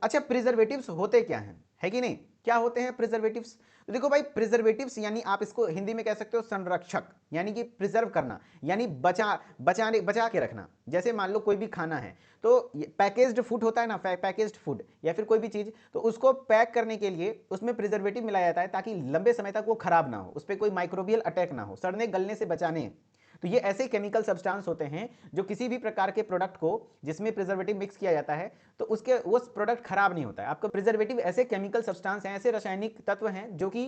अच्छा, प्रिजर्वेटिव्स होते क्या हैं, है कि नहीं, क्या होते हैं प्रिजर्वेटिव्स? तो देखो भाई, प्रिजर्वेटिव्स यानी आप इसको हिंदी में कह सकते हो संरक्षक, यानी कि प्रिजर्व करना, यानी बचा के रखना। जैसे मान लो कोई भी खाना है, तो पैकेज्ड फूड होता है ना, पैकेज्ड फूड या फिर कोई भी चीज, तो उसको पैक करने के लिए उसमें प्रिजर्वेटिव मिलाया जाता है ताकि लंबे समय तक वो खराब ना हो, उस पर कोई माइक्रोबियल अटैक ना हो, सड़ने गलने से बचाने। तो ये ऐसे केमिकल सब्सटेंस होते हैं जो किसी भी प्रकार के प्रोडक्ट को जिसमें प्रिजर्वेटिव मिक्स किया जाता है तो उसके वो प्रोडक्ट खराब नहीं होता है। आपका प्रिजर्वेटिव ऐसे केमिकल सब्सटेंस हैं, ऐसे रासायनिक तत्व हैं जो कि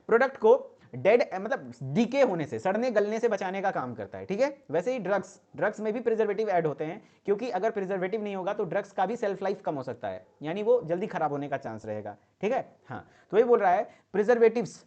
प्रोडक्ट को डेड मतलब डीके होने से, सड़ने गलने से बचाने का काम करता है। ठीक है, वैसे ही ड्रग्स में भी प्रिजर्वेटिव ऐड होते हैं, क्योंकि अगर प्रिजर्वेटिव नहीं होगा तो ड्रग्स का भी सेल्फ लाइफ कम हो सकता है, यानी वो जल्दी खराब होने का चांस रहेगा। ठीक है, हाँ, तो ये बोल रहा है preservatives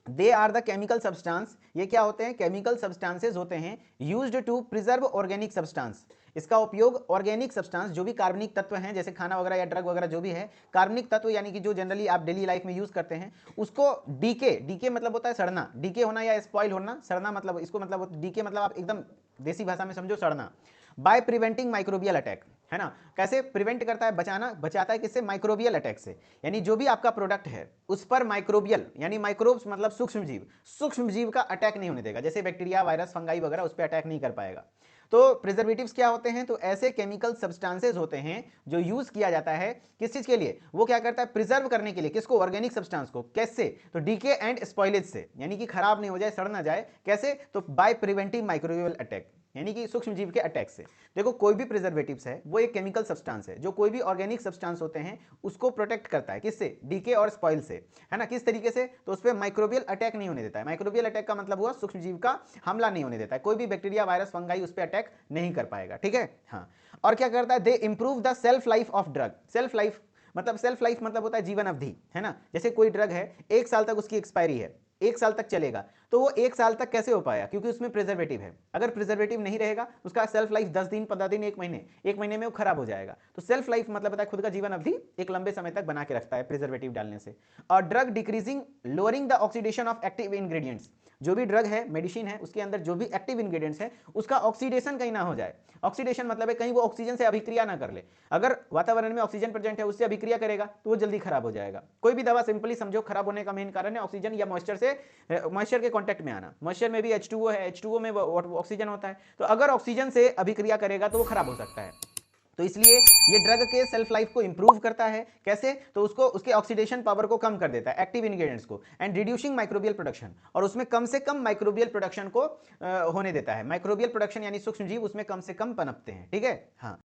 they are the chemical substance, ये क्या होते हैं, केमिकल सब्सटेंसेज होते हैं used to preserve organic substance. इसका उपयोग ऑर्गेनिक सब्सटेंस जो भी कार्बनिक तत्व हैं, जैसे खाना वगैरह या ड्रग वगैरह जो भी है, कार्बनिक तत्व यानी कि जो जनरली आप डेली लाइफ में यूज करते हैं, उसको डीके मतलब होता है सड़ना, डीके होना या स्पॉइल होना, सड़ना मतलब इसको मतलब डीके मतलब आप एकदम देसी भाषा में समझो सड़ना, बाय प्रिवेंटिंग माइक्रोबियल अटैक, है ना। कैसे प्रिवेंट करता है, बचाता है किससे, माइक्रोबियल अटैक से। यानी जो भी आपका प्रोडक्ट है उस पर माइक्रोबियल यानी माइक्रोब्स मतलब सूक्ष्म जीव का अटैक नहीं होने देगा, जैसे बैक्टीरिया, वायरस, फंगाई वगैरह उस पर अटैक नहीं कर पाएगा। तो प्रिजर्वेटिव्स क्या होते हैं, तो ऐसे केमिकल सब्सटेंसेज होते हैं जो यूज किया जाता है किस चीज के लिए, वो क्या करता है, प्रिजर्व करने के लिए, किसको, ऑर्गेनिक सब्सटेंस को। कैसे, तो डीके एंड स्पॉइलेज से, यानी कि खराब नहीं हो जाए, सड़ ना जाए। कैसे, तो बाय प्रिवेंटिंग माइक्रोबियल अटैक, यानी कि सूक्ष्म जीव के अटैक से। देखो कोई भी प्रिजर्वेटिव्स है वो एक केमिकल सब्सटेंस है जो कोई भी ऑर्गेनिक सब्सटेंस होते हैं उसको प्रोटेक्ट करता है, किससे, डीके और स्पॉइल से, है ना। किस तरीके से, तो उस पर माइक्रोबियल अटैक नहीं होने देता है। माइक्रोबियल अटैक का मतलब हुआ सूक्ष्म जीव का हमला नहीं होने देता है, कोई भी बैक्टीरिया, वायरस, फंगाई उस पर अटैक नहीं कर पाएगा। ठीक है, हाँ। और क्या करता है, they improve the shelf life of drug. Shelf life मतलब होता है जीवन अवधि, है ना। जैसे कोई ड्रग है 1 साल तक उसकी एक्सपायरी है, 1 साल तक चलेगा, तो वो 1 साल तक कैसे हो पाया, क्योंकि उसमें प्रिजर्वेटिव है। अगर प्रिजर्वेटिव नहीं रहेगा उसका सेल्फ लाइफ 10 दिन, 15 दिन, 1 महीने में वो खराब हो जाएगा। तो सेल्फ लाइफ मतलब होता है खुद का जीवन अवधि एक लंबे समय तक बना के रखता है प्रिजर्वेटिव डालने से। और drug decreasing lowering the oxidation of active ingredients, जो भी ड्रग है, मेडिसिन है, उसके अंदर जो भी एक्टिव इंग्रेडिएंट्स है उसका ऑक्सीडेशन कहीं ना हो जाए। ऑक्सीडेशन मतलब है कहीं वो ऑक्सीजन से अभिक्रिया ना कर ले। अगर वातावरण में ऑक्सीजन प्रेजेंट है उससे अभिक्रिया करेगा तो वो जल्दी खराब हो जाएगा। कोई भी दवा सिंपली समझो खराब होने का मेन कारण है ऑक्सीजन या मॉइस्चर के कांटेक्ट में आना। मॉइस्चर में भी H2O है, H2O में ऑक्सीजन होता है, तो अगर ऑक्सीजन से अभिक्रिया करेगा तो वो खराब हो सकता है। तो इसलिए ये ड्रग के सेल्फ लाइफ को इंप्रूव करता है। कैसे, तो उसको उसके ऑक्सीडेशन पावर को कम कर देता है, एक्टिव इंग्रेडिएंट्स को, एंड रिड्यूसिंग माइक्रोबियल प्रोडक्शन, और उसमें कम से कम माइक्रोबियल प्रोडक्शन को होने देता है। माइक्रोबियल प्रोडक्शन यानी सूक्ष्म जीव उसमें कम से कम पनपते हैं। ठीक है, हाँ।